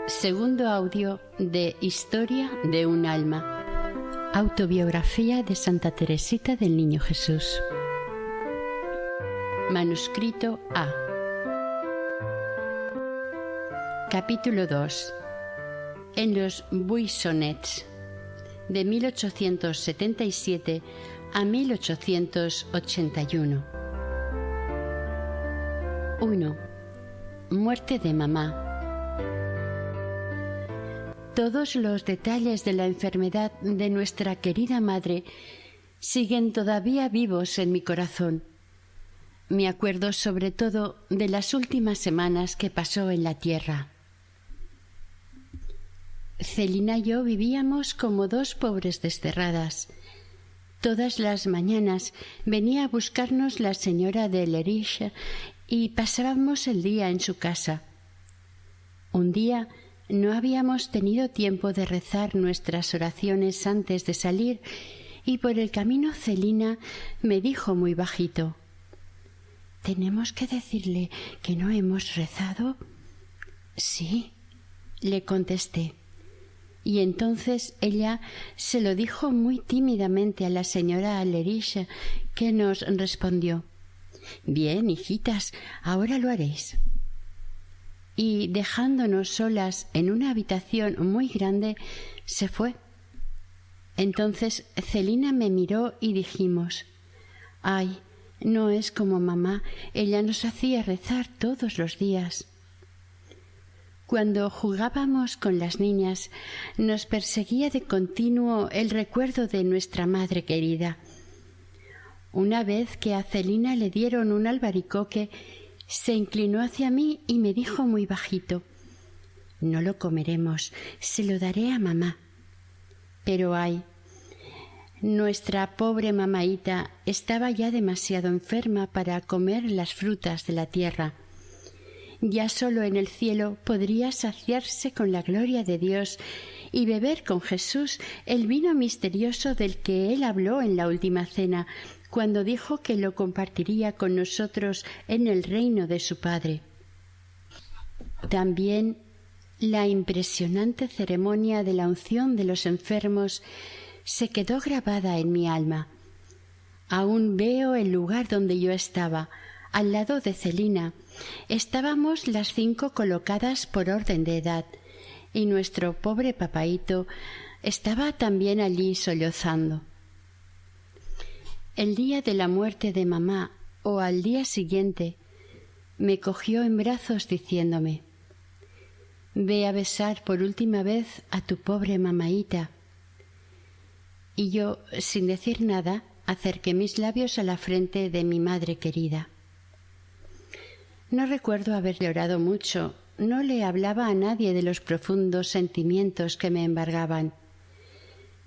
Segundo audio de Historia de un alma. Autobiografía de Santa Teresita del Niño Jesús. Manuscrito A. Capítulo 2. En los Buissonets, de 1877 a 1881. 1. Muerte de mamá. Todos los detalles de la enfermedad de nuestra querida madre siguen todavía vivos en mi corazón. Me acuerdo sobre todo de las últimas semanas que pasó en la tierra. Celina y yo vivíamos como dos pobres desterradas. Todas las mañanas venía a buscarnos la señora de Lerich y pasábamos el día en su casa. Un día no habíamos tenido tiempo de rezar nuestras oraciones antes de salir y por el camino Celina me dijo muy bajito: «¿Tenemos que decirle que no hemos rezado?» «Sí», le contesté. Y entonces ella se lo dijo muy tímidamente a la señora Lerich, que nos respondió: «Bien, hijitas, ahora lo haréis». Y dejándonos solas en una habitación muy grande, se fue. Entonces Celina me miró y dijimos: «Ay, no es como mamá, ella nos hacía rezar todos los días». Cuando jugábamos con las niñas, nos perseguía de continuo el recuerdo de nuestra madre querida. Una vez que a Celina le dieron un albaricoque, se inclinó hacia mí y me dijo muy bajito: «No lo comeremos, se lo daré a mamá». Pero ay, nuestra pobre mamaíta estaba ya demasiado enferma para comer las frutas de la tierra. Ya solo en el cielo podría saciarse con la gloria de Dios y beber con Jesús el vino misterioso del que Él habló en la última cena, cuando dijo que lo compartiría con nosotros en el reino de su Padre. También la impresionante ceremonia de la unción de los enfermos se quedó grabada en mi alma. Aún veo el lugar donde yo estaba, al lado de Celina. Estábamos las 5 colocadas por orden de edad, y nuestro pobre papaíto estaba también allí sollozando. El día de la muerte de mamá, o al día siguiente, me cogió en brazos diciéndome: «Ve a besar por última vez a tu pobre mamaíta». Y yo, sin decir nada, acerqué mis labios a la frente de mi madre querida. No recuerdo haber llorado mucho, no le hablaba a nadie de los profundos sentimientos que me embargaban.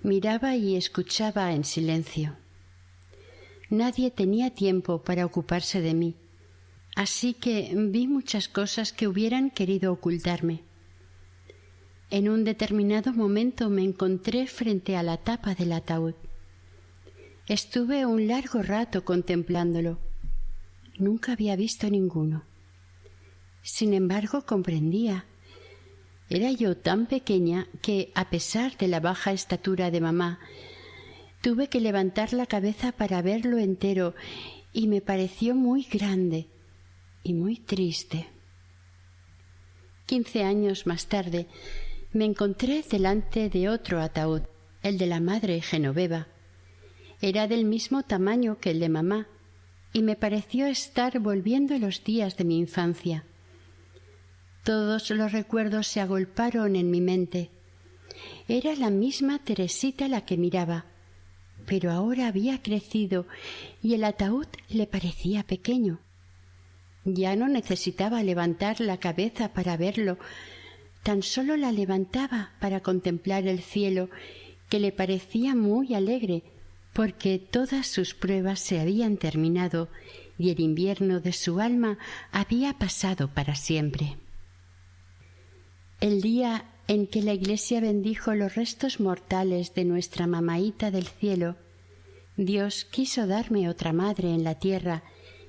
Miraba y escuchaba en silencio. Nadie tenía tiempo para ocuparse de mí, así que vi muchas cosas que hubieran querido ocultarme. En un determinado momento me encontré frente a la tapa del ataúd. Estuve un largo rato contemplándolo. Nunca había visto ninguno. Sin embargo, comprendía. Era yo tan pequeña que, a pesar de la baja estatura de mamá, tuve que levantar la cabeza para verlo entero y me pareció muy grande y muy triste. 15 años más tarde me encontré delante de otro ataúd, el de la madre Genoveva. Era del mismo tamaño que el de mamá y me pareció estar volviendo los días de mi infancia. Todos los recuerdos se agolparon en mi mente. Era la misma Teresita la que miraba, pero ahora había crecido y el ataúd le parecía pequeño. Ya no necesitaba levantar la cabeza para verlo, tan solo la levantaba para contemplar el cielo, que le parecía muy alegre, porque todas sus pruebas se habían terminado y el invierno de su alma había pasado para siempre. El día en que la Iglesia bendijo los restos mortales de nuestra mamaíta del cielo, Dios quiso darme otra madre en la tierra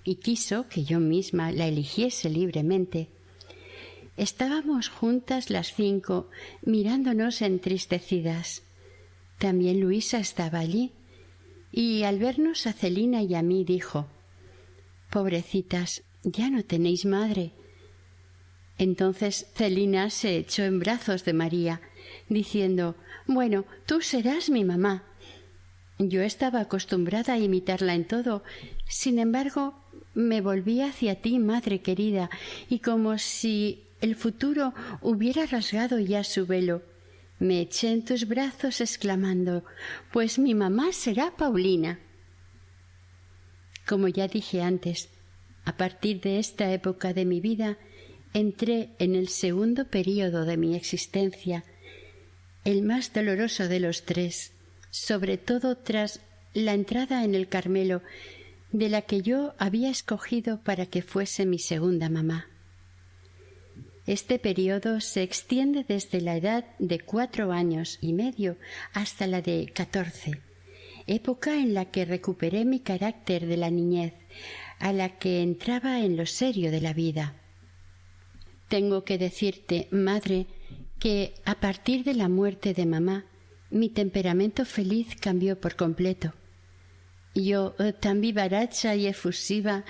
y quiso que yo misma la eligiese libremente. Estábamos juntas las 5, mirándonos entristecidas. También Luisa estaba allí, y al vernos a Celina y a mí dijo: «Pobrecitas, ya no tenéis madre». Entonces Celina se echó en brazos de María, diciendo: «Bueno, tú serás mi mamá». Yo estaba acostumbrada a imitarla en todo, sin embargo, me volví hacia ti, madre querida, y como si el futuro hubiera rasgado ya su velo, me eché en tus brazos exclamando: «Pues mi mamá será Paulina». Como ya dije antes, a partir de esta época de mi vida, entré en el segundo período de mi existencia, el más doloroso de los tres, sobre todo tras la entrada en el Carmelo, de la que yo había escogido para que fuese mi segunda mamá. Este período se extiende desde la edad de 4 años y medio hasta la de 14, época en la que recuperé mi carácter de la niñez, a la que entraba en lo serio de la vida. Tengo que decirte, madre, que a partir de la muerte de mamá, mi temperamento feliz cambió por completo. Yo, tan vivaracha y efusiva,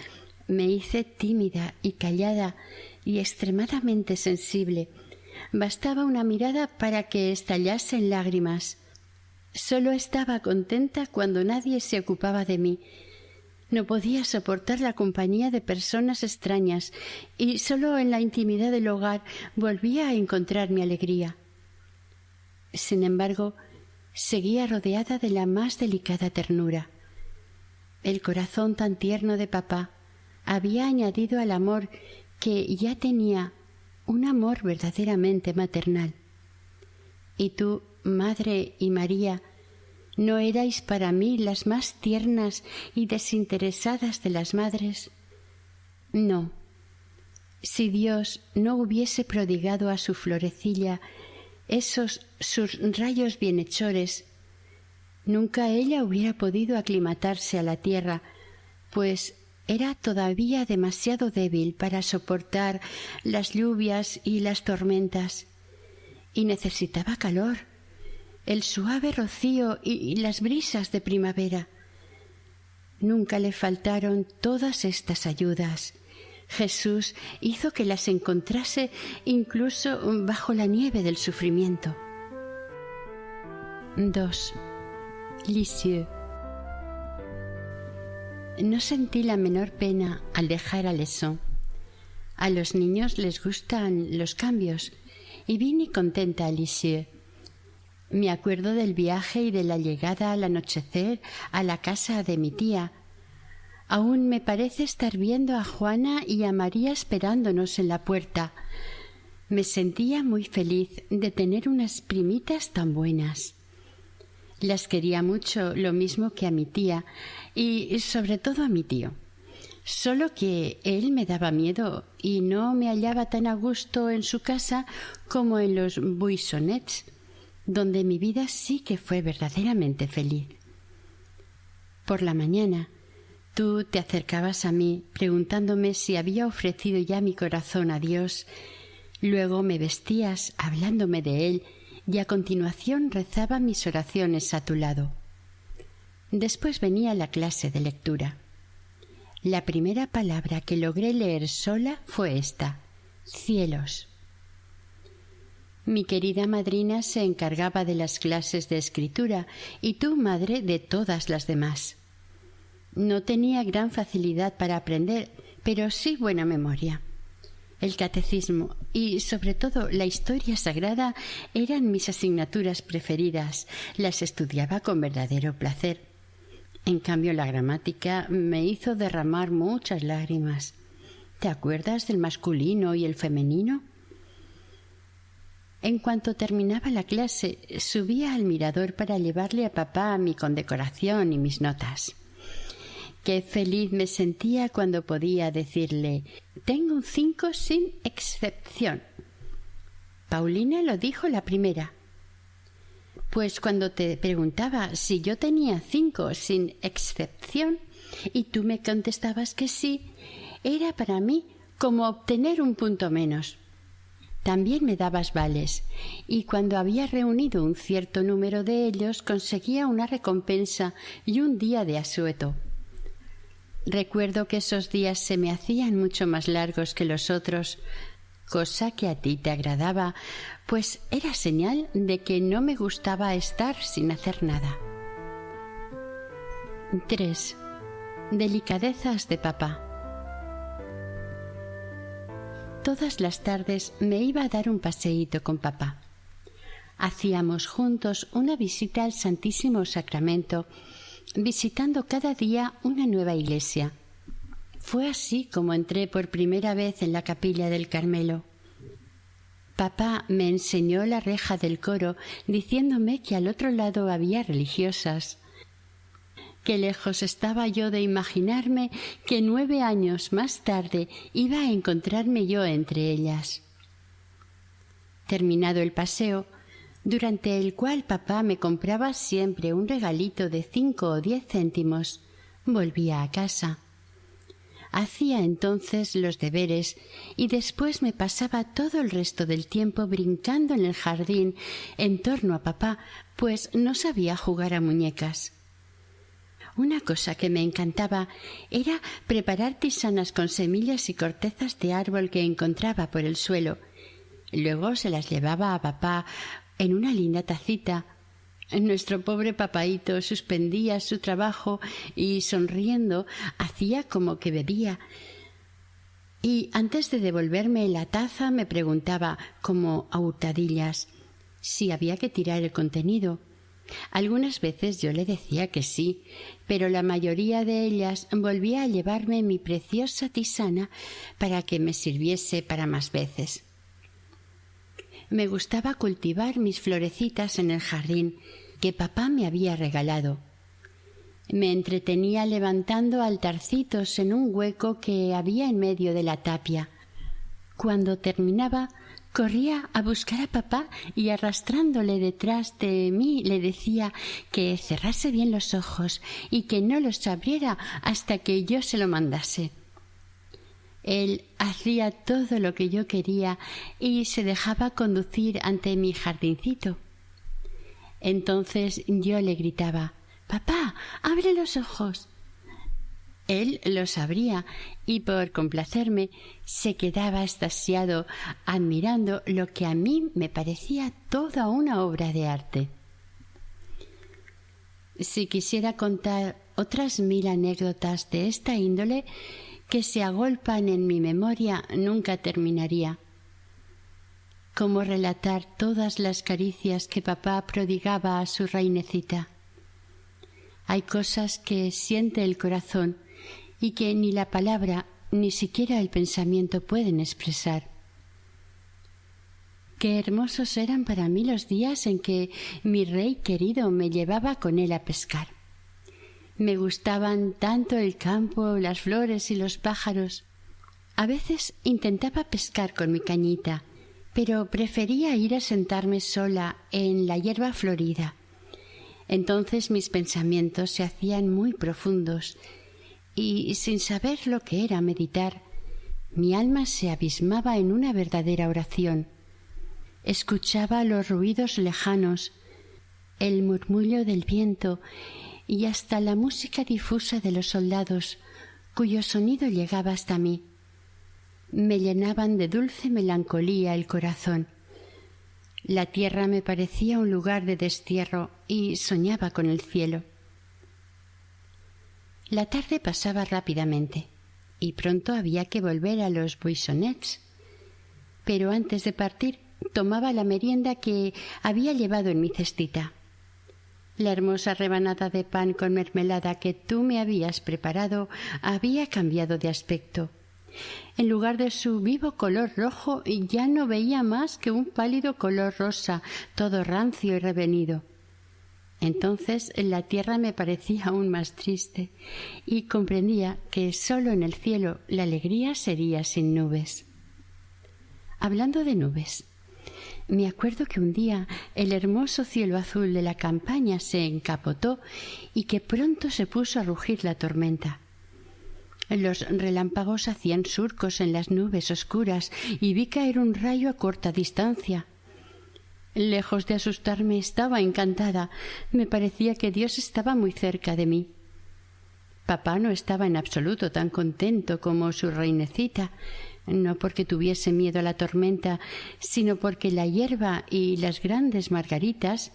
me hice tímida y callada y extremadamente sensible. Bastaba una mirada para que estallase en lágrimas. Solo estaba contenta cuando nadie se ocupaba de mí. No podía soportar la compañía de personas extrañas y solo en la intimidad del hogar volvía a encontrar mi alegría. Sin embargo, seguía rodeada de la más delicada ternura. El corazón tan tierno de papá había añadido al amor que ya tenía un amor verdaderamente maternal. Y tú, madre y María, ¿no erais para mí las más tiernas y desinteresadas de las madres? No. Si Dios no hubiese prodigado a su florecilla esos sus rayos bienhechores, nunca ella hubiera podido aclimatarse a la tierra, pues era todavía demasiado débil para soportar las lluvias y las tormentas, y necesitaba calor, el suave rocío y las brisas de primavera. Nunca le faltaron todas estas ayudas. Jesús hizo que las encontrase incluso bajo la nieve del sufrimiento. 2. Lisieux. No sentí la menor pena al dejar a Lesson. A los niños les gustan los cambios y vine contenta a Lisieux. Me acuerdo del viaje y de la llegada al anochecer a la casa de mi tía. Aún me parece estar viendo a Juana y a María esperándonos en la puerta. Me sentía muy feliz de tener unas primitas tan buenas. Las quería mucho, lo mismo que a mi tía y sobre todo a mi tío. Solo que él me daba miedo y no me hallaba tan a gusto en su casa como en los Buissonets, donde mi vida sí que fue verdaderamente feliz. Por la mañana, tú te acercabas a mí preguntándome si había ofrecido ya mi corazón a Dios. Luego me vestías hablándome de Él y a continuación rezaba mis oraciones a tu lado. Después venía la clase de lectura. La primera palabra que logré leer sola fue esta: cielos. Mi querida madrina se encargaba de las clases de escritura y tú, madre, de todas las demás. No tenía gran facilidad para aprender, pero sí buena memoria. El catecismo y, sobre todo, la historia sagrada eran mis asignaturas preferidas. Las estudiaba con verdadero placer. En cambio, la gramática me hizo derramar muchas lágrimas. ¿Te acuerdas del masculino y el femenino? En cuanto terminaba la clase, subía al mirador para llevarle a papá mi condecoración y mis notas. Qué feliz me sentía cuando podía decirle: «Tengo un 5 sin excepción». Paulina lo dijo la primera. Pues cuando te preguntaba si yo tenía 5 sin excepción y tú me contestabas que sí, era para mí como obtener un punto menos. también me dabas vales, y cuando había reunido un cierto número de ellos conseguía una recompensa y un día de asueto. Recuerdo que esos días se me hacían mucho más largos que los otros, cosa que a ti te agradaba, pues era señal de que no me gustaba estar sin hacer nada. 3. Delicadezas de papá. Todas las tardes me iba a dar un paseíto con papá. Hacíamos juntos una visita al Santísimo Sacramento, visitando cada día una nueva iglesia. Fue así como entré por primera vez en la capilla del Carmelo. Papá me enseñó la reja del coro, diciéndome que al otro lado había religiosas. Qué lejos estaba yo de imaginarme que 9 años más tarde iba a encontrarme yo entre ellas. Terminado el paseo, durante el cual papá me compraba siempre un regalito de 5 o 10 céntimos, volvía a casa. Hacía entonces los deberes y después me pasaba todo el resto del tiempo brincando en el jardín en torno a papá, pues no sabía jugar a muñecas. Una cosa que me encantaba era preparar tisanas con semillas y cortezas de árbol que encontraba por el suelo. Luego se las llevaba a papá en una linda tacita. Nuestro pobre papaíto suspendía su trabajo y, sonriendo, hacía como que bebía. Y antes de devolverme la taza me preguntaba, como a hurtadillas, si había que tirar el contenido. Algunas veces yo le decía que sí, pero la mayoría de ellas volvía a llevarme mi preciosa tisana para que me sirviese para más veces. Me gustaba cultivar mis florecitas en el jardín que papá me había regalado. Me entretenía levantando altarcitos en un hueco que había en medio de la tapia. Cuando terminaba, corría a buscar a papá y arrastrándole detrás de mí le decía que cerrase bien los ojos y que no los abriera hasta que yo se lo mandase. Él hacía todo lo que yo quería y se dejaba conducir ante mi jardincito. Entonces yo le gritaba: «¡Papá, abre los ojos!». Él los abría y, por complacerme, se quedaba extasiado admirando lo que a mí me parecía toda una obra de arte. Si quisiera contar otras 1000 anécdotas de esta índole que se agolpan en mi memoria, nunca terminaría. Cómo relatar todas las caricias que papá prodigaba a su reinecita. Hay cosas que siente el corazón y que ni la palabra ni siquiera el pensamiento pueden expresar. Qué hermosos eran para mí los días en que mi rey querido me llevaba con él a pescar. Me gustaban tanto el campo, las flores y los pájaros. A veces intentaba pescar con mi cañita, pero prefería ir a sentarme sola en la hierba florida. Entonces mis pensamientos se hacían muy profundos y, sin saber lo que era meditar, mi alma se abismaba en una verdadera oración. Escuchaba los ruidos lejanos, el murmullo del viento y hasta la música difusa de los soldados, cuyo sonido llegaba hasta mí. Me llenaban de dulce melancolía el corazón. La tierra me parecía un lugar de destierro y soñaba con el cielo. La tarde pasaba rápidamente y pronto había que volver a los Buissonets. Pero antes de partir tomaba la merienda que había llevado en mi cestita. La hermosa rebanada de pan con mermelada que tú me habías preparado había cambiado de aspecto. En lugar de su vivo color rojo ya no veía más que un pálido color rosa, todo rancio y revenido. Entonces la tierra me parecía aún más triste y comprendía que sólo en el cielo la alegría sería sin nubes. Hablando de nubes, me acuerdo que un día el hermoso cielo azul de la campaña se encapotó y que pronto se puso a rugir la tormenta. Los relámpagos hacían surcos en las nubes oscuras y vi caer un rayo a corta distancia. Lejos de asustarme, estaba encantada. Me parecía que Dios estaba muy cerca de mí. Papá no estaba en absoluto tan contento como su reinecita, no porque tuviese miedo a la tormenta, sino porque la hierba y las grandes margaritas,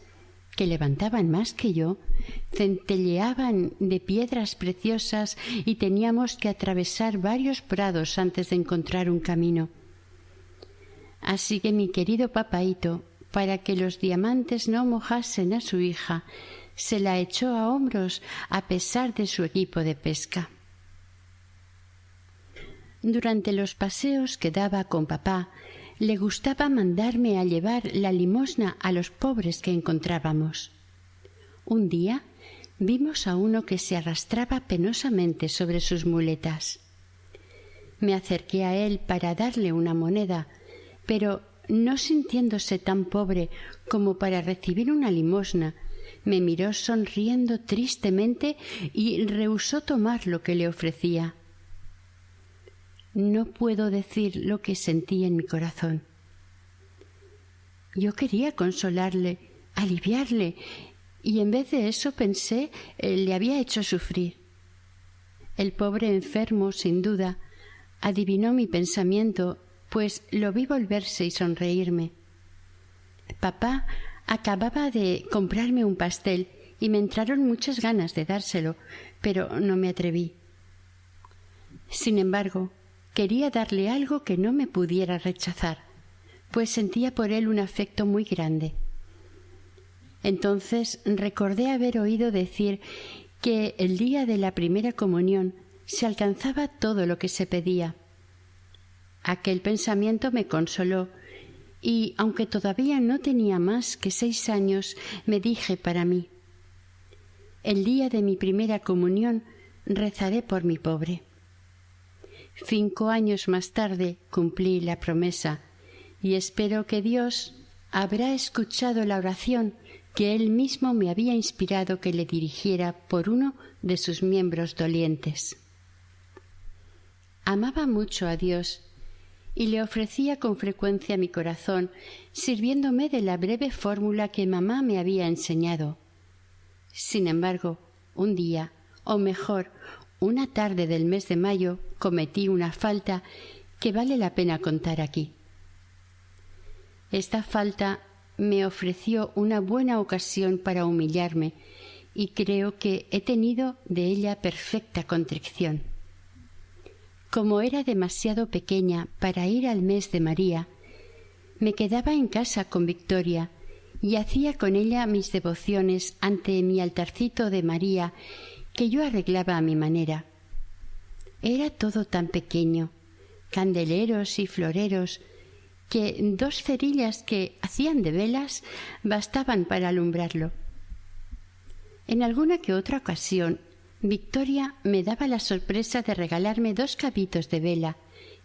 que levantaban más que yo, centelleaban de piedras preciosas y teníamos que atravesar varios prados antes de encontrar un camino. Así que mi querido papaíto, para que los diamantes no mojasen a su hija, se la echó a hombros a pesar de su equipo de pesca. Durante los paseos que daba con papá, le gustaba mandarme a llevar la limosna a los pobres que encontrábamos. Un día vimos a uno que se arrastraba penosamente sobre sus muletas. Me acerqué a él para darle una moneda, pero no sintiéndose tan pobre como para recibir una limosna, me miró sonriendo tristemente y rehusó tomar lo que le ofrecía. No puedo decir lo que sentí en mi corazón. Yo quería consolarle, aliviarle, y en vez de eso pensé le había hecho sufrir. El pobre enfermo, sin duda, adivinó mi pensamiento, pues lo vi volverse y sonreírme. Papá acababa de comprarme un pastel y me entraron muchas ganas de dárselo, pero no me atreví. Sin embargo, quería darle algo que no me pudiera rechazar, pues sentía por él un afecto muy grande. Entonces recordé haber oído decir que el día de la primera comunión se alcanzaba todo lo que se pedía. Aquel pensamiento me consoló y, aunque todavía no tenía más que 6 años, me dije para mí: el día de mi primera comunión rezaré por mi pobre. 5 años más tarde cumplí la promesa y espero que Dios habrá escuchado la oración que Él mismo me había inspirado que le dirigiera por uno de sus miembros dolientes. Amaba mucho a Dios y le ofrecía con frecuencia mi corazón, sirviéndome de la breve fórmula que mamá me había enseñado. Sin embargo, un día, o mejor, una tarde del mes de mayo, cometí una falta que vale la pena contar aquí. Esta falta me ofreció una buena ocasión para humillarme y creo que he tenido de ella perfecta contrición. Como era demasiado pequeña para ir al mes de María, me quedaba en casa con Victoria y hacía con ella mis devociones ante mi altarcito de María que yo arreglaba a mi manera. Era todo tan pequeño, candeleros y floreros, que 2 cerillas que hacían de velas bastaban para alumbrarlo. En alguna que otra ocasión, Victoria me daba la sorpresa de regalarme 2 cabitos de vela,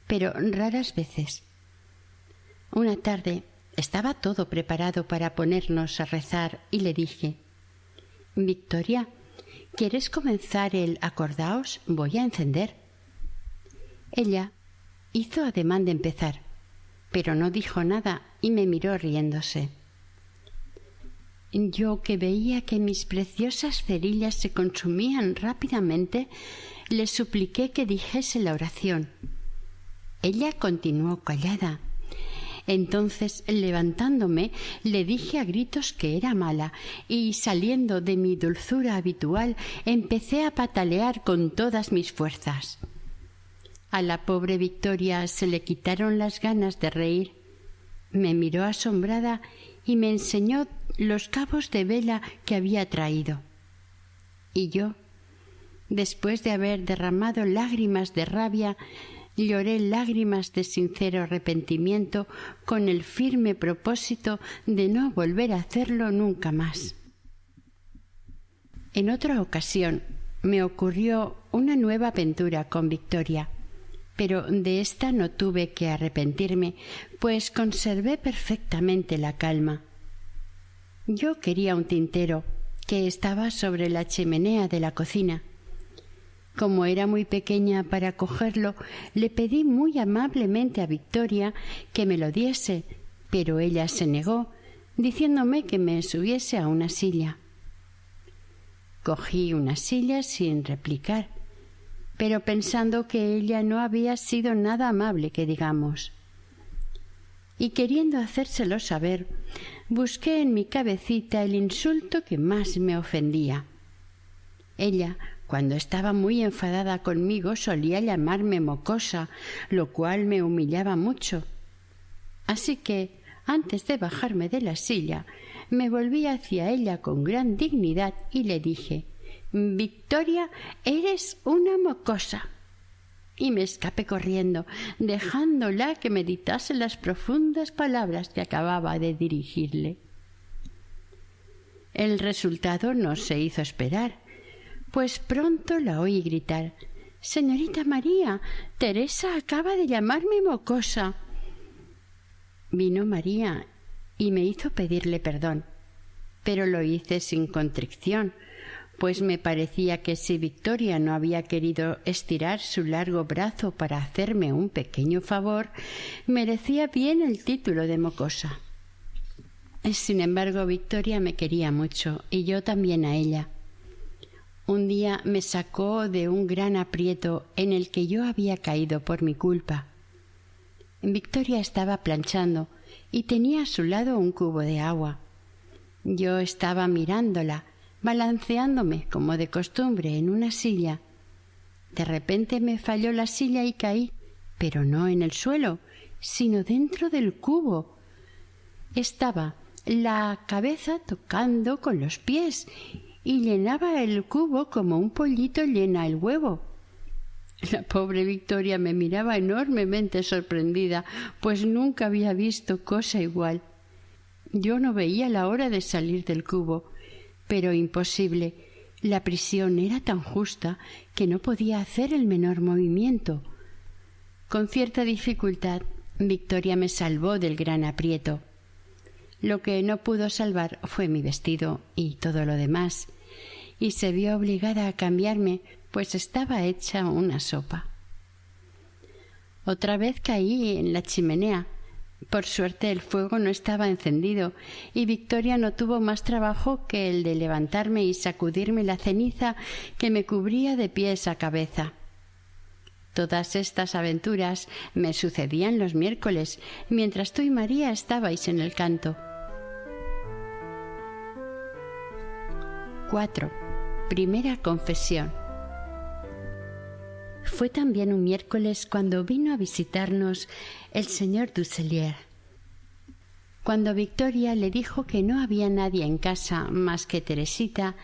pero raras veces. Una tarde estaba todo preparado para ponernos a rezar y le dije: «Victoria, ¿quieres comenzar el acordaos? Voy a encender». Ella hizo ademán de empezar, pero no dijo nada y me miró riéndose. Yo, que veía que mis preciosas cerillas se consumían rápidamente, le supliqué que dijese la oración. Ella continuó callada. Entonces, levantándome, le dije a gritos que era mala y, saliendo de mi dulzura habitual, empecé a patalear con todas mis fuerzas. A la pobre Victoria se le quitaron las ganas de reír. Me miró asombrada y me enseñó los cabos de vela que había traído. Y yo, después de haber derramado lágrimas de rabia, lloré lágrimas de sincero arrepentimiento con el firme propósito de no volver a hacerlo nunca más. En otra ocasión me ocurrió una nueva aventura con Victoria, pero de esta no tuve que arrepentirme, pues conservé perfectamente la calma. Yo quería un tintero que estaba sobre la chimenea de la cocina. Como era muy pequeña para cogerlo, le pedí muy amablemente a Victoria que me lo diese, pero ella se negó, diciéndome que me subiese a una silla. Cogí una silla sin replicar, pero pensando que ella no había sido nada amable que digamos. Y queriendo hacérselo saber, busqué en mi cabecita el insulto que más me ofendía. Ella, cuando estaba muy enfadada conmigo, solía llamarme mocosa, lo cual me humillaba mucho. Así que, antes de bajarme de la silla, me volví hacia ella con gran dignidad y le dije: «Victoria, eres una mocosa». Y me escapé corriendo, dejándola que meditase las profundas palabras que acababa de dirigirle. El resultado no se hizo esperar, pues pronto la oí gritar: «Señorita María, Teresa acaba de llamarme mocosa». Vino María y me hizo pedirle perdón, pero lo hice sin contrición, pues me parecía que si Victoria no había querido estirar su largo brazo para hacerme un pequeño favor, merecía bien el título de mocosa. Sin embargo, Victoria me quería mucho y yo también a ella. Un día me sacó de un gran aprieto en el que yo había caído por mi culpa. Victoria estaba planchando y tenía a su lado un cubo de agua. Yo estaba mirándola, balanceándome como de costumbre en una silla. De repente me falló la silla y caí, pero no en el suelo, sino dentro del cubo. Estaba la cabeza tocando con los pies y llenaba el cubo como un pollito llena el huevo. La pobre Victoria me miraba enormemente sorprendida, pues nunca había visto cosa igual. Yo no veía la hora de salir del cubo, pero imposible. La prisión era tan justa que no podía hacer el menor movimiento. Con cierta dificultad, Victoria me salvó del gran aprieto. Lo que no pudo salvar fue mi vestido y todo lo demás, y se vio obligada a cambiarme, pues estaba hecha una sopa. Otra vez caí en la chimenea. Por suerte el fuego no estaba encendido y Victoria no tuvo más trabajo que el de levantarme y sacudirme la ceniza que me cubría de pies a cabeza. Todas estas aventuras me sucedían los miércoles, mientras tú y María estabais en el canto. 4. Primera confesión. Fue también un miércoles cuando vino a visitarnos el señor Dusselier. Cuando Victoria le dijo que no había nadie en casa más que Teresita,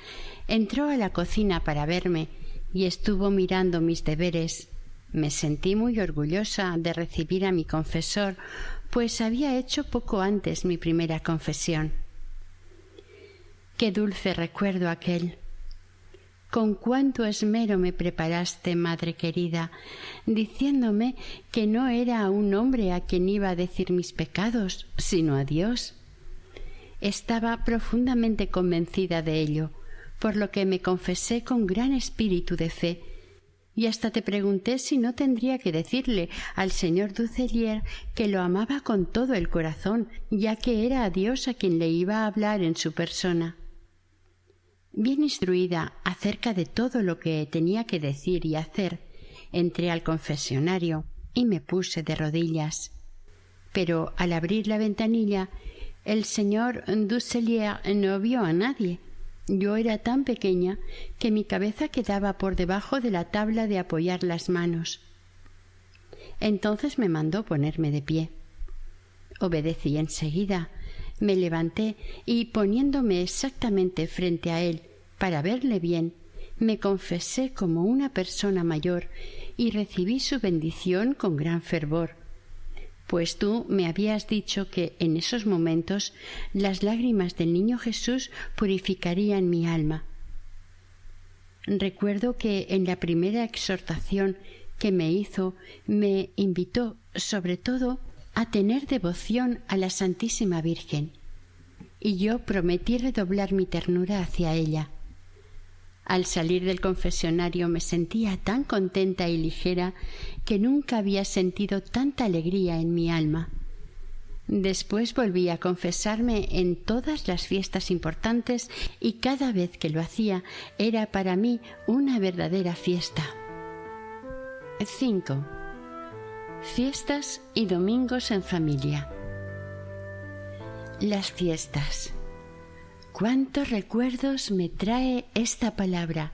entró a la cocina para verme y estuvo mirando mis deberes. Me sentí muy orgullosa de recibir a mi confesor, pues había hecho poco antes mi primera confesión. Qué dulce recuerdo aquel. Con cuánto esmero me preparaste, madre querida, diciéndome que no era a un hombre a quien iba a decir mis pecados, sino a Dios. Estaba profundamente convencida de ello, por lo que me confesé con gran espíritu de fe, y hasta te pregunté si no tendría que decirle al señor Dusselier que lo amaba con todo el corazón, ya que era a Dios a quien le iba a hablar en su persona. Bien instruida acerca de todo lo que tenía que decir y hacer, entré al confesionario y me puse de rodillas. Pero al abrir la ventanilla, el señor Dusselier no vio a nadie. Yo era tan pequeña que mi cabeza quedaba por debajo de la tabla de apoyar las manos. Entonces me mandó ponerme de pie. Obedecí enseguida. Me levanté y, poniéndome exactamente frente a él para verle bien, me confesé como una persona mayor y recibí su bendición con gran fervor, pues tú me habías dicho que en esos momentos las lágrimas del niño Jesús purificarían mi alma. Recuerdo que en la primera exhortación que me hizo me invitó, sobre todo, a tener devoción a la Santísima Virgen, y yo prometí redoblar mi ternura hacia ella. Al salir del confesionario me sentía tan contenta y ligera que nunca había sentido tanta alegría en mi alma. Después volví a confesarme en todas las fiestas importantes y cada vez que lo hacía era para mí una verdadera fiesta. 5. Fiestas y domingos en familia. Las fiestas. ¡Cuántos recuerdos me trae esta palabra!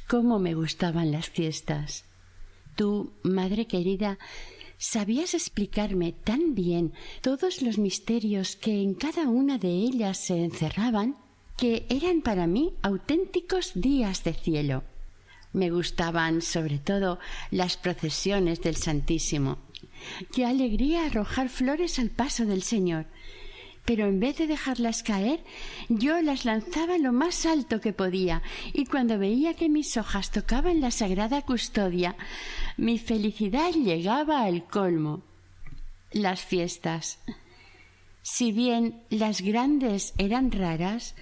¡Cómo me gustaban las fiestas! Tú, madre querida, sabías explicarme tan bien todos los misterios que en cada una de ellas se encerraban, que eran para mí auténticos días de cielo. Me gustaban sobre todo las procesiones del Santísimo. ¡Qué alegría arrojar flores al paso del Señor! Pero en vez de dejarlas caer, yo las lanzaba lo más alto que podía, y cuando veía que mis hojas tocaban la sagrada custodia, mi felicidad llegaba al colmo. Las fiestas. Si bien las grandes eran raras,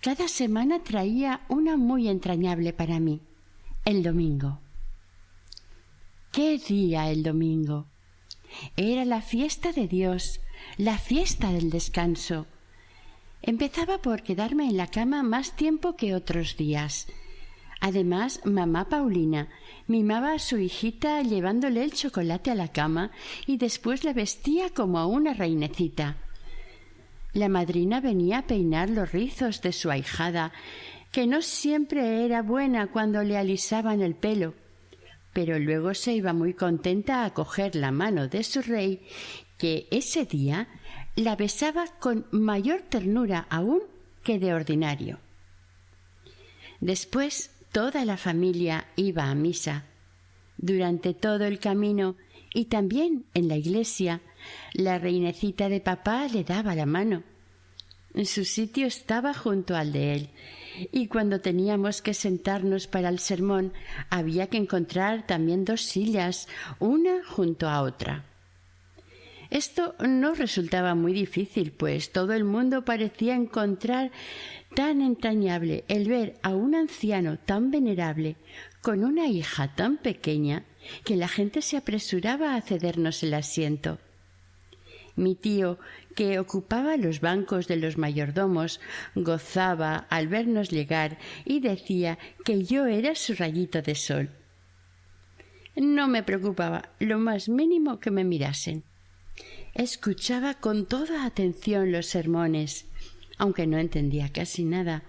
cada semana traía una muy entrañable para mí: el domingo. ¿Qué día el domingo? Era la fiesta de Dios, la fiesta del descanso. Empezaba por quedarme en la cama más tiempo que otros días. Además, mamá Paulina mimaba a su hijita llevándole el chocolate a la cama y después la vestía como a una reinecita. La madrina venía a peinar los rizos de su ahijada, que no siempre era buena cuando le alisaban el pelo, pero luego se iba muy contenta a coger la mano de su rey, que ese día la besaba con mayor ternura aún que de ordinario. Después toda la familia iba a misa. Durante todo el camino y también en la iglesia, la reinecita de papá le daba la mano. Su sitio estaba junto al de él, y cuando teníamos que sentarnos para el sermón había que encontrar también 2 sillas, una junto a otra. Esto no resultaba muy difícil, pues todo el mundo parecía encontrar tan entrañable el ver a un anciano tan venerable con una hija tan pequeña que la gente se apresuraba a cedernos el asiento. Mi tío, que ocupaba los bancos de los mayordomos, gozaba al vernos llegar y decía que yo era su rayito de sol. No me preocupaba lo más mínimo que me mirasen. Escuchaba con toda atención los sermones, aunque no entendía casi nada.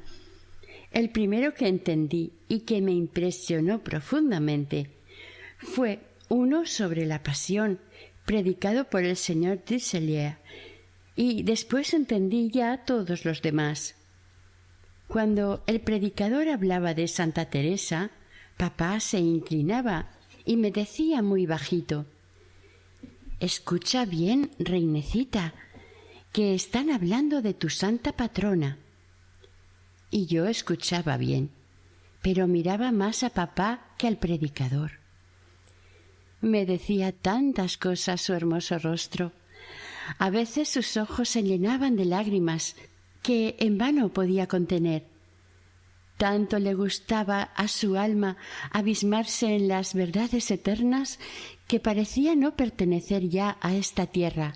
El primero que entendí y que me impresionó profundamente fue uno sobre la pasión, predicado por el señor Tisselier, y después entendí ya todos los demás. Cuando el predicador hablaba de Santa Teresa, papá se inclinaba y me decía muy bajito: «Escucha bien, reinecita, que están hablando de tu santa patrona». Y yo escuchaba bien, pero miraba más a papá que al predicador. Me decía tantas cosas su hermoso rostro. A veces sus ojos se llenaban de lágrimas que en vano podía contener. Tanto le gustaba a su alma abismarse en las verdades eternas que parecía no pertenecer ya a esta tierra.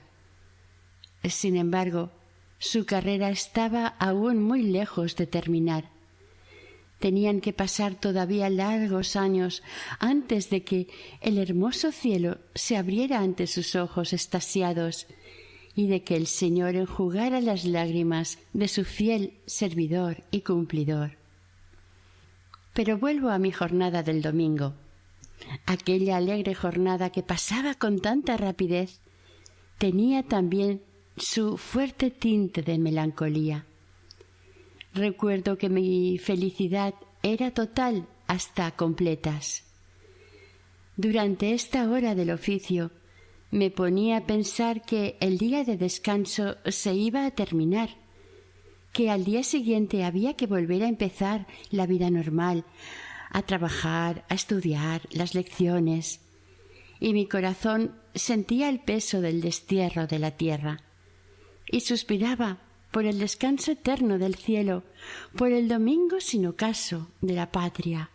Sin embargo, su carrera estaba aún muy lejos de terminar. Tenían que pasar todavía largos años antes de que el hermoso cielo se abriera ante sus ojos extasiados y de que el Señor enjugara las lágrimas de su fiel servidor y cumplidor. Pero vuelvo a mi jornada del domingo. Aquella alegre jornada que pasaba con tanta rapidez tenía también su fuerte tinte de melancolía. Recuerdo que mi felicidad era total hasta completas. Durante esta hora del oficio me ponía a pensar que el día de descanso se iba a terminar, que al día siguiente había que volver a empezar la vida normal, a trabajar, a estudiar las lecciones, y mi corazón sentía el peso del destierro de la tierra y suspiraba por el descanso eterno del cielo, por el domingo sin ocaso de la patria.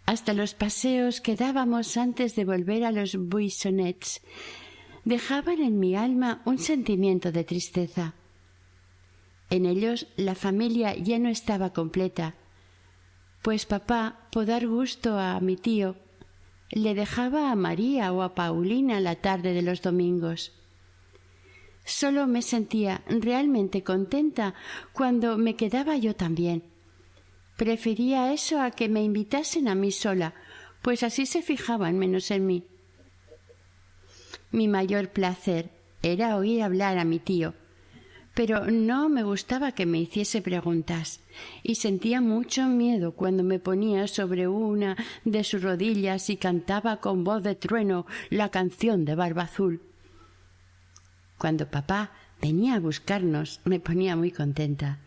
Hasta los paseos que dábamos antes de volver a los buissonets dejaban en mi alma un sentimiento de tristeza. En ellos la familia ya no estaba completa, pues papá, por dar gusto a mi tío, le dejaba a María o a Paulina la tarde de los domingos. Solo me sentía realmente contenta cuando me quedaba yo también. Prefería eso a que me invitasen a mí sola, pues así se fijaban menos en mí. Mi mayor placer era oír hablar a mi tío, pero no me gustaba que me hiciese preguntas, y sentía mucho miedo cuando me ponía sobre una de sus rodillas y cantaba con voz de trueno la canción de Barba Azul. Cuando papá venía a buscarnos me ponía muy contenta.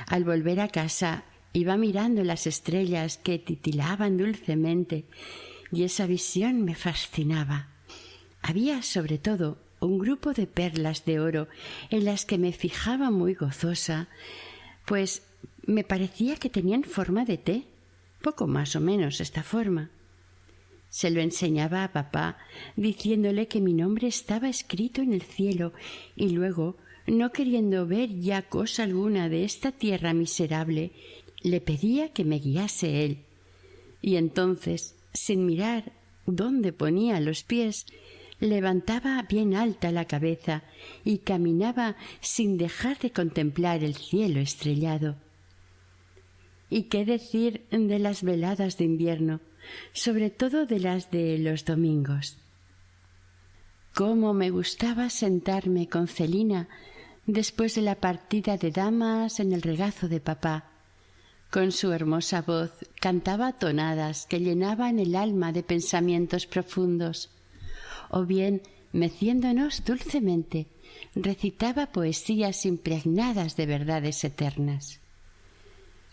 Al volver a casa iba mirando las estrellas que titilaban dulcemente y esa visión me fascinaba. Había sobre todo un grupo de perlas de oro en las que me fijaba muy gozosa, pues me parecía que tenían forma de té, poco más o menos esta forma. Se lo enseñaba a papá, diciéndole que mi nombre estaba escrito en el cielo, y luego, no queriendo ver ya cosa alguna de esta tierra miserable, le pedía que me guiase él. Y entonces, sin mirar dónde ponía los pies, levantaba bien alta la cabeza y caminaba sin dejar de contemplar el cielo estrellado. ¿Y qué decir de las veladas de invierno, sobre todo de las de los domingos? Cómo me gustaba sentarme con Celina después de la partida de damas en el regazo de papá. Con su hermosa voz cantaba tonadas que llenaban el alma de pensamientos profundos, o bien, meciéndonos dulcemente, recitaba poesías impregnadas de verdades eternas.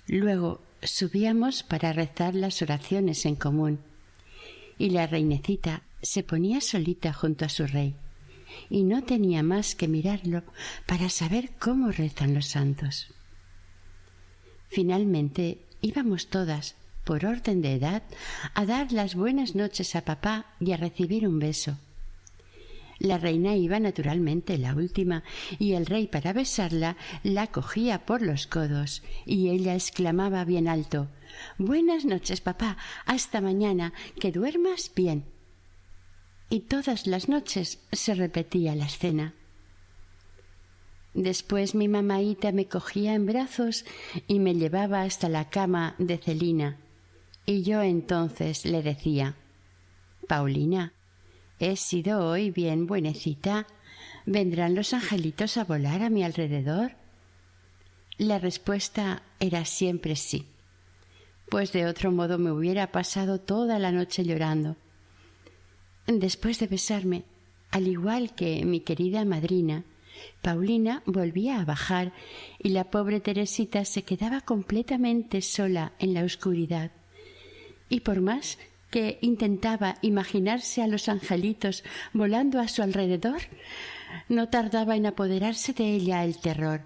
Luego subíamos para rezar las oraciones en común, y la reinecita se ponía solita junto a su rey, y no tenía más que mirarlo para saber cómo rezan los santos. Finalmente íbamos todas, por orden de edad, a dar las buenas noches a papá y a recibir un beso. La reina iba naturalmente la última, y el rey, para besarla, la cogía por los codos, y ella exclamaba bien alto: «Buenas noches, papá, hasta mañana, que duermas bien». Y todas las noches se repetía la escena. Después mi mamaíta me cogía en brazos y me llevaba hasta la cama de Celina, y yo entonces le decía: «Paulina, ¿he sido hoy bien buenecita? ¿Vendrán los angelitos a volar a mi alrededor?». La respuesta era siempre sí, pues de otro modo me hubiera pasado toda la noche llorando. Después de besarme, al igual que mi querida madrina, Paulina volvía a bajar y la pobre Teresita se quedaba completamente sola en la oscuridad. Y por más que intentaba imaginarse a los angelitos volando a su alrededor, no tardaba en apoderarse de ella el terror.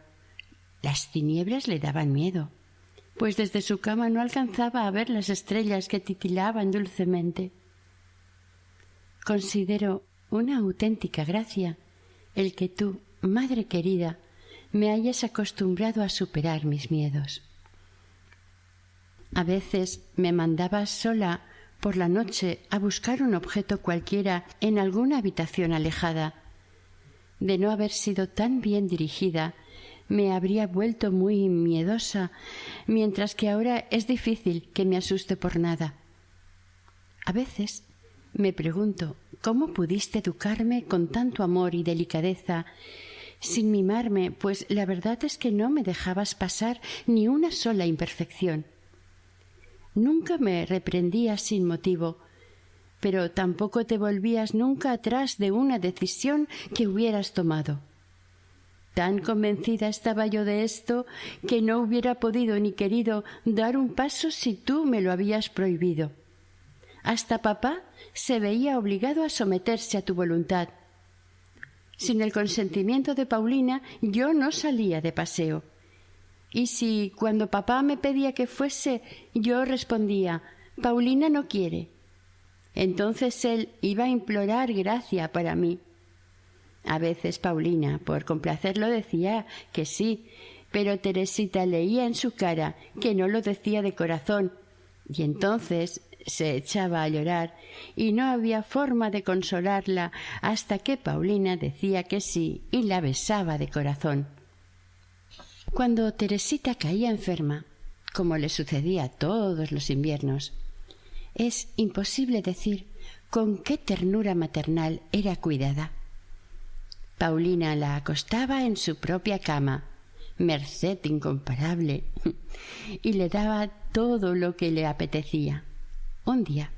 Las tinieblas le daban miedo, pues desde su cama no alcanzaba a ver las estrellas que titilaban dulcemente. Considero una auténtica gracia el que tú, madre querida, me hayas acostumbrado a superar mis miedos. A veces me mandabas sola por la noche a buscar un objeto cualquiera en alguna habitación alejada. De no haber sido tan bien dirigida, me habría vuelto muy miedosa, mientras que ahora es difícil que me asuste por nada. A veces me pregunto cómo pudiste educarme con tanto amor y delicadeza, sin mimarme, pues la verdad es que no me dejabas pasar ni una sola imperfección. Nunca me reprendías sin motivo, pero tampoco te volvías nunca atrás de una decisión que hubieras tomado. Tan convencida estaba yo de esto que no hubiera podido ni querido dar un paso si tú me lo habías prohibido. Hasta papá se veía obligado a someterse a tu voluntad. Sin el consentimiento de Paulina yo no salía de paseo. Y si cuando papá me pedía que fuese, yo respondía: Paulina no quiere. Entonces él iba a implorar gracia para mí. A veces Paulina, por complacerlo, decía que sí, pero Teresita leía en su cara que no lo decía de corazón, y entonces se echaba a llorar, y no había forma de consolarla hasta que Paulina decía que sí y la besaba de corazón. Cuando Teresita caía enferma, como le sucedía todos los inviernos, es imposible decir con qué ternura maternal era cuidada. Paulina la acostaba en su propia cama, merced incomparable, y le daba todo lo que le apetecía. Un día,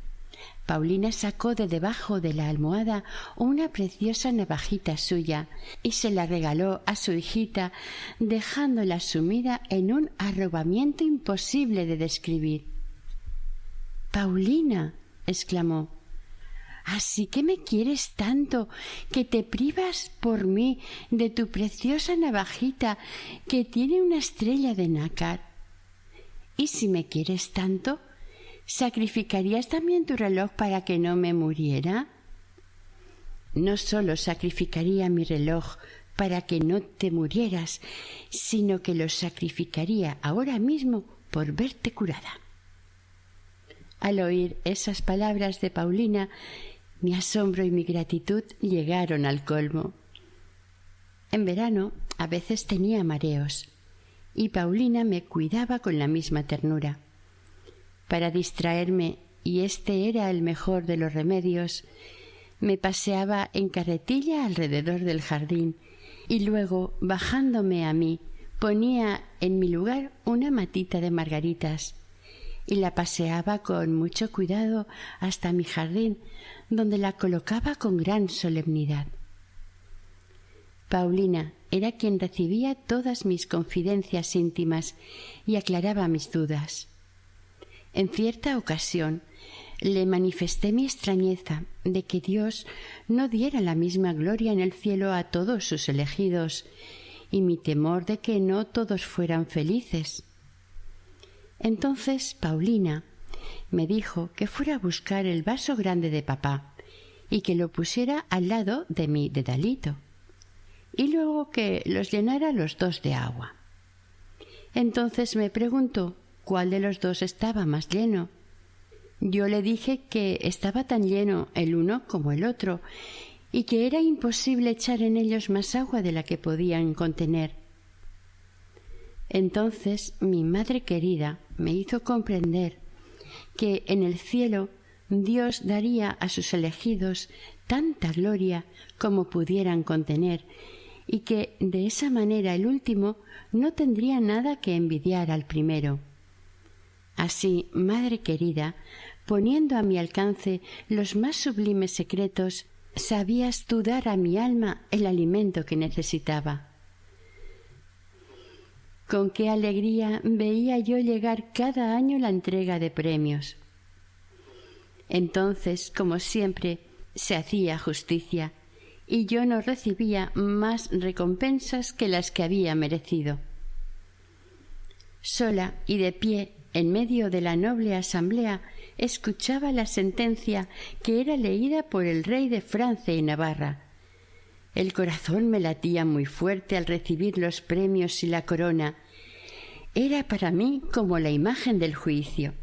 Paulina sacó de debajo de la almohada una preciosa navajita suya y se la regaló a su hijita, dejándola sumida en un arrobamiento imposible de describir. «Paulina», exclamó, «¿así que me quieres tanto que te privas por mí de tu preciosa navajita que tiene una estrella de nácar? Y si me quieres tanto, ¿sacrificarías también tu reloj para que no me muriera?» «No solo sacrificaría mi reloj para que no te murieras, sino que lo sacrificaría ahora mismo por verte curada». Al oír esas palabras de Paulina, mi asombro y mi gratitud llegaron al colmo. En verano a veces tenía mareos, y Paulina me cuidaba con la misma ternura. Para distraerme, y este era el mejor de los remedios, me paseaba en carretilla alrededor del jardín, y luego, bajándome a mí, ponía en mi lugar una matita de margaritas, y la paseaba con mucho cuidado hasta mi jardín, donde la colocaba con gran solemnidad. Paulina era quien recibía todas mis confidencias íntimas y aclaraba mis dudas. En cierta ocasión le manifesté mi extrañeza de que Dios no diera la misma gloria en el cielo a todos sus elegidos, y mi temor de que no todos fueran felices. Entonces Paulina me dijo que fuera a buscar el vaso grande de papá y que lo pusiera al lado de mi dedalito, y luego que los llenara los dos de agua. Entonces me preguntó cuál de los dos estaba más lleno. Yo le dije que estaba tan lleno el uno como el otro, y que era imposible echar en ellos más agua de la que podían contener. Entonces mi madre querida me hizo comprender que en el cielo Dios daría a sus elegidos tanta gloria como pudieran contener, y que de esa manera el último no tendría nada que envidiar al primero. Así, madre querida, poniendo a mi alcance los más sublimes secretos, sabías tú dar a mi alma el alimento que necesitaba. Con qué alegría veía yo llegar cada año la entrega de premios. Entonces, como siempre, se hacía justicia, y yo no recibía más recompensas que las que había merecido. Sola y de pie, en medio de la noble asamblea, escuchaba la sentencia que era leída por el rey de Francia y Navarra. El corazón me latía muy fuerte al recibir los premios y la corona. Era para mí como la imagen del juicio.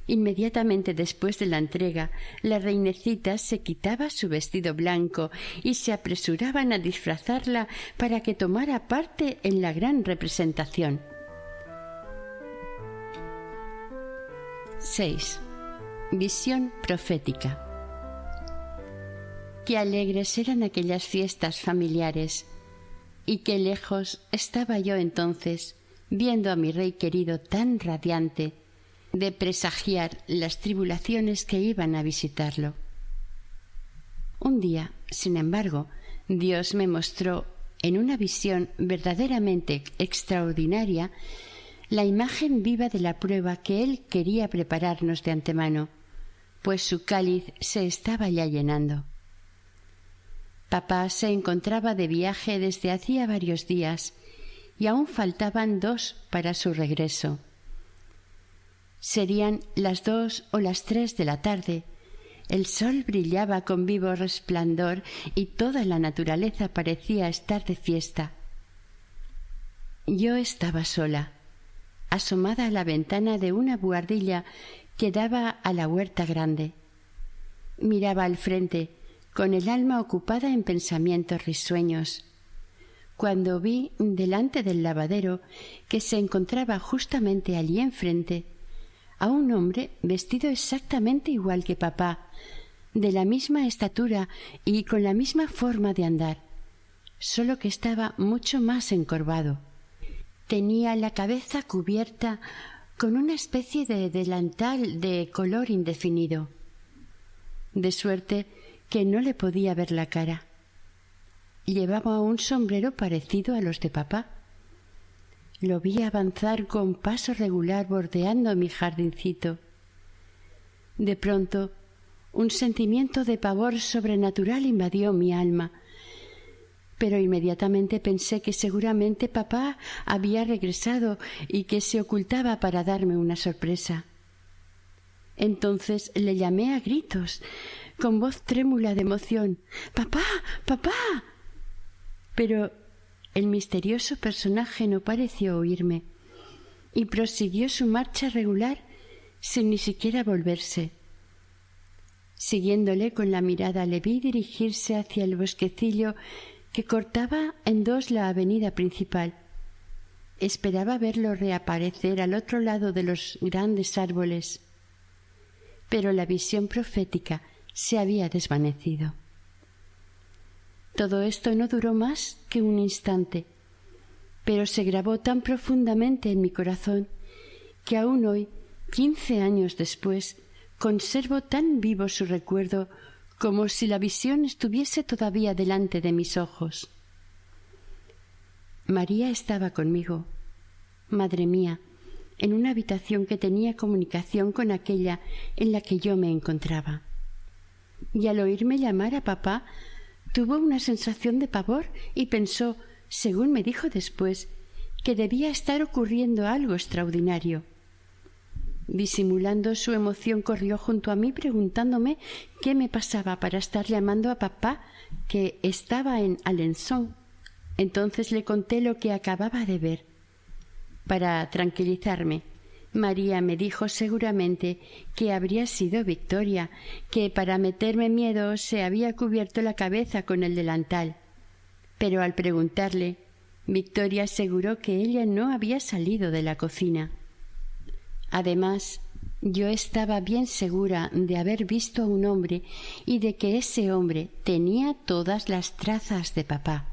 Inmediatamente después de la entrega, la reinecita se quitaba su vestido blanco y se apresuraban a disfrazarla para que tomara parte en la gran representación. 6. Visión profética. Qué alegres eran aquellas fiestas familiares, y qué lejos estaba yo entonces, viendo a mi rey querido tan radiante, de presagiar las tribulaciones que iban a visitarlo. Un día, sin embargo, Dios me mostró en una visión verdaderamente extraordinaria la imagen viva de la prueba que Él quería prepararnos de antemano, pues su cáliz se estaba ya llenando. Papá se encontraba de viaje desde hacía varios días y aún faltaban 2 para su regreso. Serían las 2 o las 3 de la tarde. El sol brillaba con vivo resplandor y toda la naturaleza parecía estar de fiesta. Yo estaba sola, asomada a la ventana de una buhardilla que daba a la huerta grande. Miraba al frente, con el alma ocupada en pensamientos risueños, cuando vi delante del lavadero, que se encontraba justamente allí enfrente, a un hombre vestido exactamente igual que papá, de la misma estatura y con la misma forma de andar, solo que estaba mucho más encorvado. Tenía la cabeza cubierta con una especie de delantal de color indefinido, de suerte que no le podía ver la cara. Llevaba un sombrero parecido a los de papá. Lo vi avanzar con paso regular bordeando mi jardincito. De pronto, un sentimiento de pavor sobrenatural invadió mi alma, pero inmediatamente pensé que seguramente papá había regresado y que se ocultaba para darme una sorpresa. Entonces le llamé a gritos, con voz trémula de emoción: «¡Papá! ¡Papá!». Pero el misterioso personaje no pareció oírme y prosiguió su marcha regular sin ni siquiera volverse. Siguiéndole con la mirada, le vi dirigirse hacia el bosquecillo que cortaba en 2 la avenida principal. Esperaba verlo reaparecer al otro lado de los grandes árboles, pero la visión profética se había desvanecido. Todo esto no duró más que un instante, pero se grabó tan profundamente en mi corazón que aún hoy, 15 años después, conservo tan vivo su recuerdo como si la visión estuviese todavía delante de mis ojos. María estaba conmigo, madre mía, en una habitación que tenía comunicación con aquella en la que yo me encontraba. Y al oírme llamar a papá, tuvo una sensación de pavor y pensó, según me dijo después, que debía estar ocurriendo algo extraordinario. Disimulando su emoción, corrió junto a mí preguntándome qué me pasaba para estar llamando a papá, que estaba en Alençon. Entonces le conté lo que acababa de ver. Para tranquilizarme, María me dijo seguramente que habría sido Victoria, que para meterme miedo se había cubierto la cabeza con el delantal. Pero al preguntarle, Victoria aseguró que ella no había salido de la cocina. Además, yo estaba bien segura de haber visto a un hombre y de que ese hombre tenía todas las trazas de papá.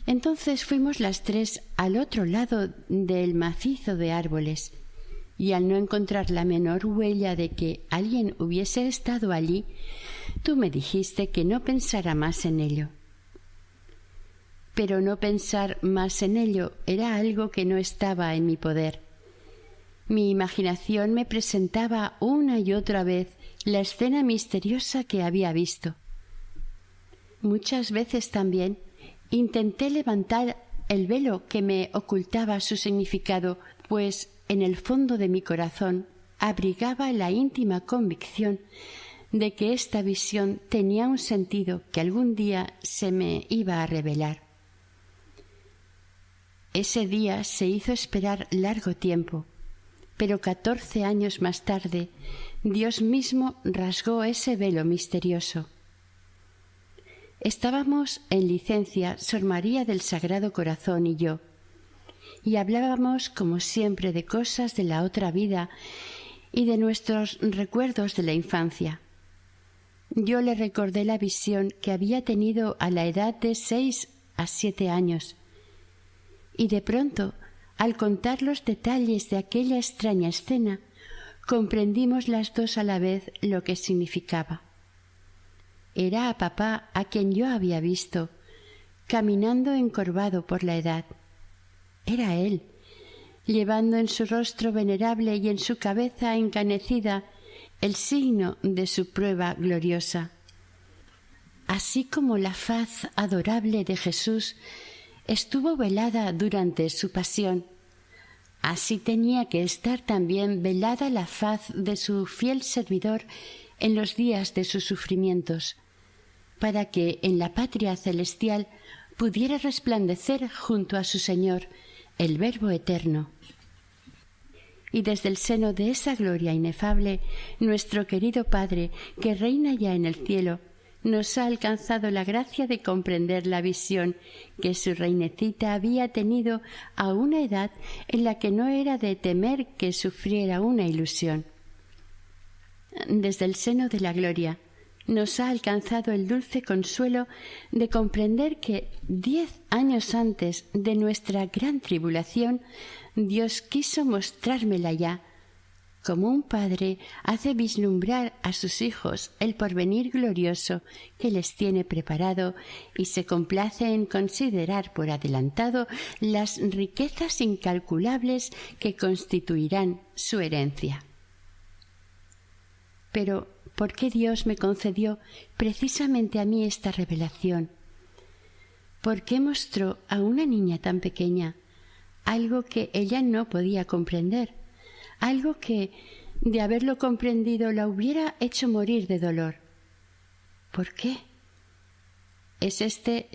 Entonces fuimos las 3 al otro lado del macizo de árboles, y al no encontrar la menor huella de que alguien hubiese estado allí, tú me dijiste que no pensara más en ello. Pero no pensar más en ello era algo que no estaba en mi poder. Mi imaginación me presentaba una y otra vez la escena misteriosa que había visto. Muchas veces también intenté levantar el velo que me ocultaba su significado, pues en el fondo de mi corazón abrigaba la íntima convicción de que esta visión tenía un sentido que algún día se me iba a revelar. Ese día se hizo esperar largo tiempo, pero 14 años más tarde Dios mismo rasgó ese velo misterioso. Estábamos en licencia Sor María del Sagrado Corazón y yo, y hablábamos como siempre de cosas de la otra vida y de nuestros recuerdos de la infancia. Yo le recordé la visión que había tenido a la edad de 6 a 7 años, y de pronto, al contar los detalles de aquella extraña escena, comprendimos las 2 a la vez lo que significaba. Era a papá a quien yo había visto, caminando encorvado por la edad. Era él, llevando en su rostro venerable y en su cabeza encanecida el signo de su prueba gloriosa. así como la faz adorable de Jesús estuvo velada durante su pasión, así tenía que estar también velada la faz de su fiel servidor en los días de sus sufrimientos, para que en la patria celestial pudiera resplandecer junto a su Señor, el Verbo eterno. Y desde el seno de esa gloria inefable, nuestro querido Padre, que reina ya en el cielo, nos ha alcanzado la gracia de comprender la visión que su reinecita había tenido a una edad en la que no era de temer que sufriera una ilusión. Desde el seno de la gloria nos ha alcanzado el dulce consuelo de comprender que 10 años antes de nuestra gran tribulación Dios quiso mostrármela ya, como un padre hace vislumbrar a sus hijos el porvenir glorioso que les tiene preparado y se complace en considerar por adelantado las riquezas incalculables que constituirán su herencia. Pero, ¿por qué Dios me concedió precisamente a mí esta revelación? ¿Por qué mostró a una niña tan pequeña algo que ella no podía comprender, algo que, de haberlo comprendido, la hubiera hecho morir de dolor? ¿Por qué? Es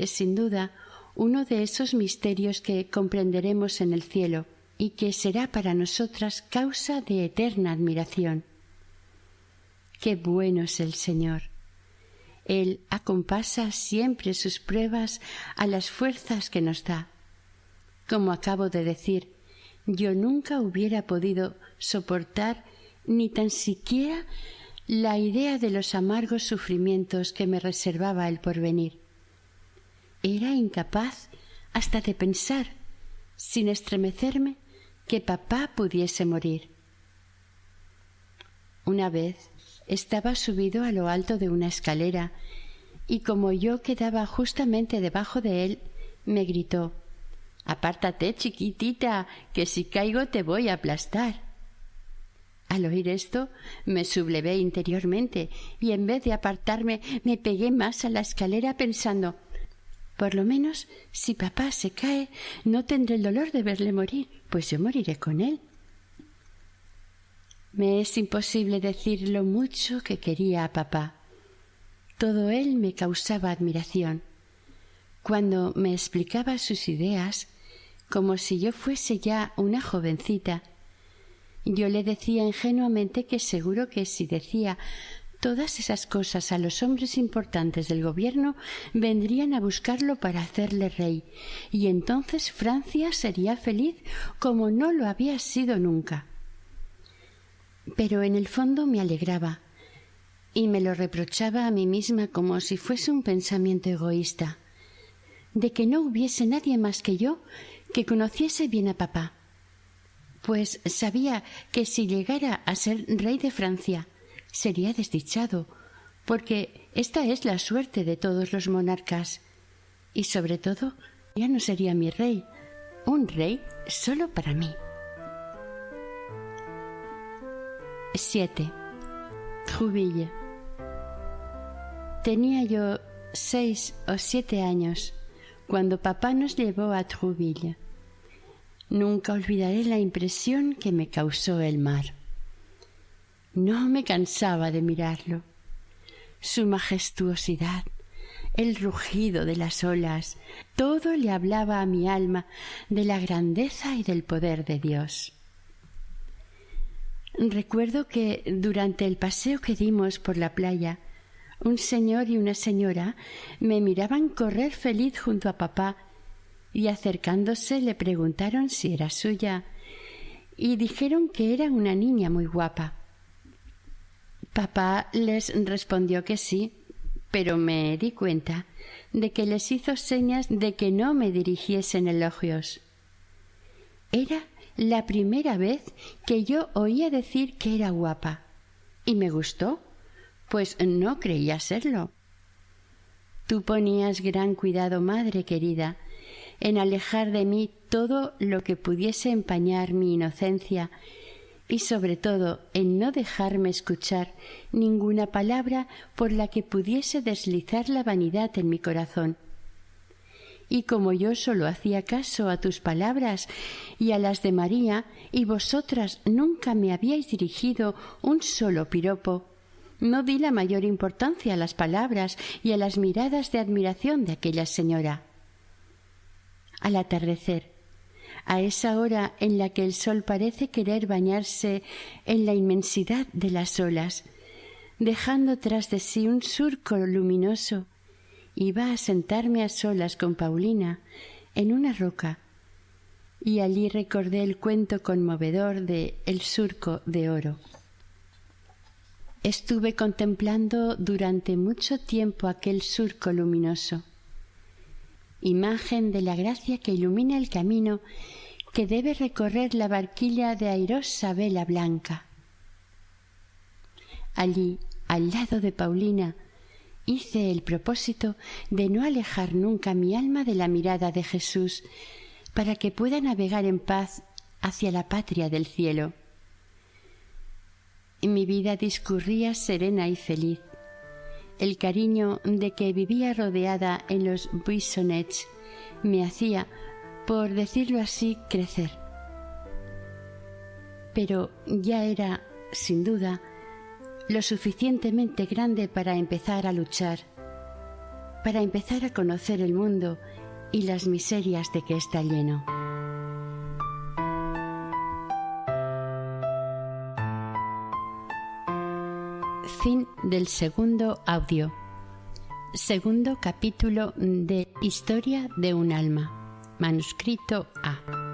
sin duda, uno de esos misterios que comprenderemos en el cielo y que será para nosotras causa de eterna admiración. ¡Qué bueno es el Señor! Él acompasa siempre sus pruebas a las fuerzas que nos da. Como acabo de decir, yo nunca hubiera podido soportar ni tan siquiera la idea de los amargos sufrimientos que me reservaba el porvenir. Era incapaz hasta de pensar, sin estremecerme, que papá pudiese morir. Una vez estaba subido a lo alto de una escalera y como yo quedaba justamente debajo de él, me gritó: «Apártate, chiquitita, que si caigo te voy a aplastar». Al oír esto, me sublevé interiormente y en vez de apartarme me pegué más a la escalera pensando: por lo menos, si papá se cae, no tendré el dolor de verle morir, pues yo moriré con él. Me es imposible decir lo mucho que quería a papá. Todo él me causaba admiración. Cuando me explicaba sus ideas, como si yo fuese ya una jovencita, yo le decía ingenuamente que seguro que si decía todas esas cosas a los hombres importantes del gobierno, vendrían a buscarlo para hacerle rey, y entonces Francia sería feliz como no lo había sido nunca. Pero en el fondo me alegraba, y me lo reprochaba a mí misma como si fuese un pensamiento egoísta, de que no hubiese nadie más que yo que conociese bien a papá, pues sabía que si llegara a ser rey de Francia sería desdichado, porque esta es la suerte de todos los monarcas, y sobre todo ya no sería mi rey, un rey solo para mí. 7. Trouville. Tenía yo 6 o 7 años cuando papá nos llevó a Trouville. Nunca olvidaré la impresión que me causó el mar. No me cansaba de mirarlo. Su majestuosidad, el rugido de las olas, todo le hablaba a mi alma de la grandeza y del poder de Dios. Recuerdo que durante el paseo que dimos por la playa, un señor y una señora me miraban correr feliz junto a papá y acercándose le preguntaron si era suya y dijeron que era una niña muy guapa. Papá les respondió que sí, pero me di cuenta de que les hizo señas de que no me dirigiesen elogios. Era la primera vez que yo oía decir que era guapa, y me gustó, pues no creía serlo. Tú ponías gran cuidado, madre querida, en alejar de mí todo lo que pudiese empañar mi inocencia y sobre todo en no dejarme escuchar ninguna palabra por la que pudiese deslizar la vanidad en mi corazón. Y como yo solo hacía caso a tus palabras y a las de María, y vosotras nunca me habíais dirigido un solo piropo, no di la mayor importancia a las palabras y a las miradas de admiración de aquella señora. Al atardecer, a esa hora en la que el sol parece querer bañarse en la inmensidad de las olas, dejando tras de sí un surco luminoso, iba a sentarme a solas con Paulina en una roca, y allí recordé el cuento conmovedor de El surco de oro. Estuve contemplando durante mucho tiempo aquel surco luminoso, imagen de la gracia que ilumina el camino que debe recorrer la barquilla de airosa vela blanca. Allí, al lado de Paulina, hice el propósito de no alejar nunca mi alma de la mirada de Jesús, para que pueda navegar en paz hacia la patria del cielo. Y mi vida discurría serena y feliz. El cariño de que vivía rodeada en los buissonets me hacía, por decirlo así, crecer. Pero ya era, sin duda, lo suficientemente grande para empezar a luchar, para empezar a conocer el mundo y las miserias de que está lleno. Fin del segundo audio. Segundo capítulo de Historia de un alma. Manuscrito A.